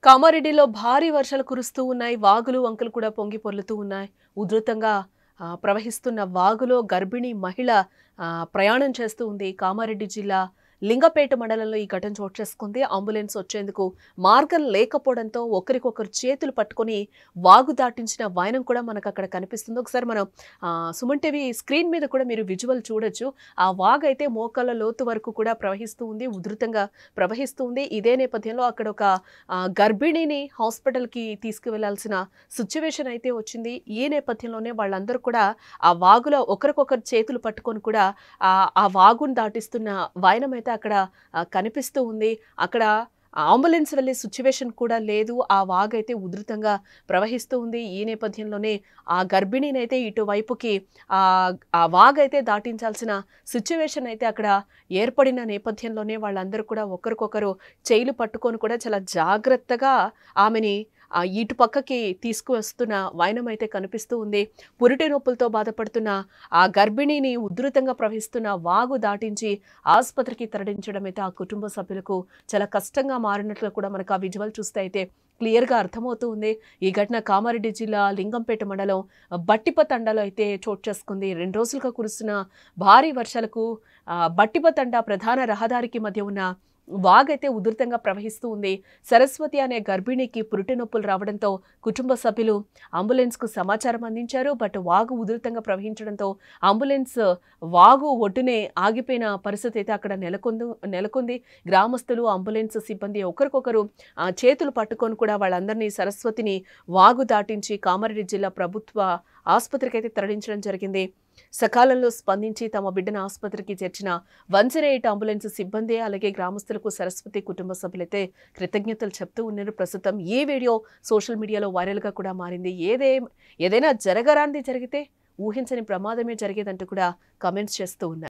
కామారెడ్డిలో భారీ వర్షాలు కురుస్తూ ఉన్నాయి. వాగులు, వంకలు కూడా పొంగి పొర్లుతూ ఉన్నాయి. ఉధృతంగా ప్రవహిస్తున్న వాగులో గర్భిణీ మహిళ ప్రయాణం చేస్తూ ఉంది. కామారెడ్డి జిల్లా లింగపేట మండలంలో ఈ ఘటన చోటు చేసుకుంది. అంబులెన్స్ వచ్చేందుకు మార్గం లేకపోవడంతో ఒకరికొకరు చేతులు పట్టుకొని వాగు దాటించిన వైనం కూడా మనకు అక్కడ కనిపిస్తుంది. ఒకసారి మనం సుమన్ టీవీ స్క్రీన్ మీద కూడా మీరు విజువల్ చూడొచ్చు. ఆ వాగు అయితే మోకాళ్ళ లోతు వరకు కూడా ప్రవహిస్తూ ఉంది. ఉధృతంగా ప్రవహిస్తూ ఉంది. ఇదే నేపథ్యంలో అక్కడ ఒక గర్భిణిని హాస్పిటల్‌కి తీసుకువెళ్లాల్సిన సిట్యుయేషన్ అయితే వచ్చింది. ఈ నేపథ్యంలోనే వాళ్ళందరూ కూడా ఆ వాగులో ఒకరికొకరు చేతులు పట్టుకొని కూడా ఆ వాగును దాటిస్తున్న వైనం అయితే అక్కడ కనిపిస్తూ ఉంది. అక్కడ అంబులెన్స్ వెళ్ళే సిట్యుయేషన్ కూడా లేదు. ఆ వాగైతే ఉధృతంగా ప్రవహిస్తూ ఉంది. ఈ నేపథ్యంలోనే ఆ గర్భిణినైతే ఇటువైపుకి ఆ వాగైతే దాటించాల్సిన సిట్యుయేషన్ అయితే అక్కడ ఏర్పడిన నేపథ్యంలోనే వాళ్ళందరూ కూడా ఒకరికొకరు చేయిలు పట్టుకొని కూడా చాలా జాగ్రత్తగా ఆమెని ఇటు పక్కకి తీసుకువస్తున్న వైనం అయితే కనిపిస్తూ ఉంది. పురిటి నొప్పులతో బాధపడుతున్న ఆ గర్భిణిని ఉధృతంగా ప్రవహిస్తున్న వాగు దాటించి ఆసుపత్రికి తరలించడం అయితే ఆ కుటుంబ సభ్యులకు చాలా కష్టంగా మారినట్లు కూడా మనకు ఆ విజువల్ చూస్తే అయితే క్లియర్‌గా అర్థమవుతూ ఉంది. ఈ ఘటన కామారెడ్డి జిల్లా లింగంపేట మండలం బట్టిప తండాలో అయితే చోటు చేసుకుంది. 2 రోజులుగా కురుస్తున్న భారీ వర్షాలకు బట్టిప తండా ప్రధాన రహదారికి మధ్య ఉన్న వాగైతే ఉధృతంగా ప్రవహిస్తూ ఉంది. సరస్వతి అనే గర్భిణికి పురిటి నొప్పులు రావడంతో కుటుంబ సభ్యులు అంబులెన్స్‌కు సమాచారం అందించారు. బట్ వాగు ఉధృతంగా ప్రవహించడంతో అంబులెన్స్ వాగు ఒడ్డునే ఆగిపోయిన పరిస్థితి అయితే అక్కడ నెలకొంది. గ్రామస్తులు, అంబులెన్స్ సిబ్బంది ఒకరికొకరు చేతులు పట్టుకొని కూడా వాళ్ళందరినీ సరస్వతిని వాగు దాటించి కామారెడ్డి జిల్లా ప్రభుత్వ ఆసుపత్రికి అయితే తరలించడం జరిగింది. సకాలంలో స్పందించి తమ బిడ్డను ఆసుపత్రికి చేర్చిన 108 అంబులెన్స్ సిబ్బంది అలాగే గ్రామస్తులకు సరస్వతి కుటుంబ సభ్యులైతే కృతజ్ఞతలు చెప్తూ ఉన్నారు. ప్రస్తుతం ఈ వీడియో సోషల్ మీడియాలో వైరల్గా కూడా మారింది. ఏదైనా జరగరానిది జరిగితే ఊహించని ప్రమాదమే జరిగేదంటూ కూడా కామెంట్స్ చేస్తూ ఉన్నారు.